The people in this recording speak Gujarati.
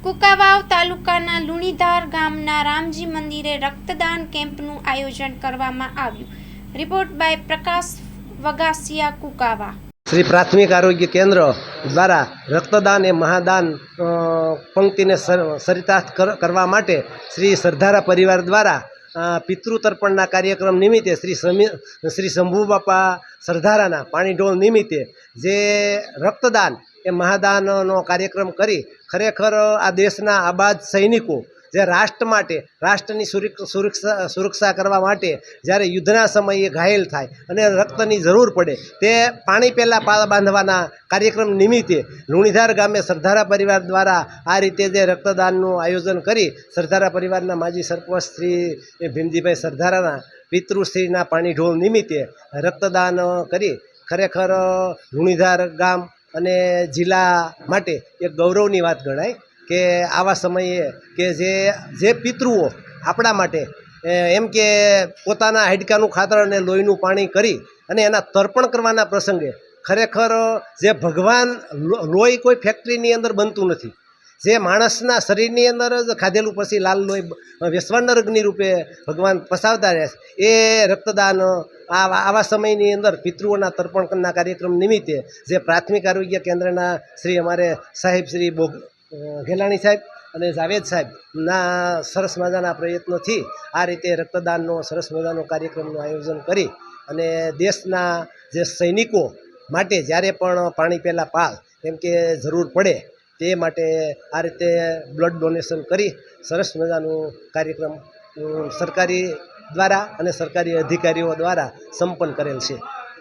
કુકાવાવ તાલુકાના લુણીધાર ગામના રામજી મંદિરે રક્તદાન કેમ્પનું આયોજન કરવામાં આવ્યું। રિપોર્ટ બાય પ્રકાશ વગાસિયા, કુકાવા। શ્રી પ્રાથમિક આરોગ્ય કેન્દ્ર દ્વારા રક્તદાન એ મહાદાન પંક્તિને ચરિતાર્થ કરવા માટે શ્રી સરદારા પરિવાર દ્વારા પિતૃતર્પણના કાર્યક્રમ નિમિત્તે શ્રી શંભુ બાપા સરદારાના પાણી ઢોળ નિમિત્તે જે રક્તદાન એ મહાદાનનો કાર્યક્રમ કરી ખરેખર આ દેશના આબાદ સૈનિકો જે રાષ્ટ્ર માટે રાષ્ટ્રની સુરક્ષા કરવા માટે જ્યારે યુદ્ધના સમયે ઘાયલ થાય અને રક્તની જરૂર પડે તે પાણી પહેલાં બાંધવાના કાર્યક્રમ નિમિત્તે લુણીધાર ગામે સરદારા પરિવાર દ્વારા આ રીતે જે રક્તદાનનું આયોજન કરી સરદારા પરિવારના માજી સરપંચ શ્રી ભીમજીભાઈ સરદારાના પિતૃશ્રીના પાણી ઢોળ નિમિત્તે રક્તદાન કરી ખરેખર લુણીધાર ગામ અને જિલ્લા માટે એક ગૌરવની વાત ગણાય કે આવા સમયે કે જે પિતૃઓ આપણા માટે એમ કે પોતાના હાડકાનું ખાતર અને લોહીનું પાણી કરી અને એના તર્પણ કરવાના પ્રસંગે ખરેખર જે ભગવાન લોહી કોઈ ફેક્ટરીની અંદર બનતું નથી, જે માણસના શરીરની અંદર જ ખાધેલું પછી લાલ લોહી વેસવાના અગ્નિ રૂપે ભગવાન પસાવતા રહે છે। એ રક્તદાન આવા સમયની અંદર પિતૃઓના તર્પણના કાર્યક્રમ નિમિત્તે જે પ્રાથમિક આરોગ્ય કેન્દ્રના શ્રી અમારે સાહેબ શ્રી ગેલાણી સાહેબ અને જાવેદ સાહેબના સરસ મજાના પ્રયત્નોથી આ રીતે રક્તદાનનો સરસ મજાનો કાર્યક્રમનું આયોજન કરી અને દેશના જે સૈનિકો માટે જ્યારે પણ પાણી પહેલાં પાલ કેમ કે જરૂર પડે તે માટે આ રીતે બ્લડ ડોનેશન કરી સરસ મજાનું કાર્યક્રમ સરકારી દ્વારા અને સરકારી અધિકારીઓ દ્વારા સંપન્ન કરેલ છે।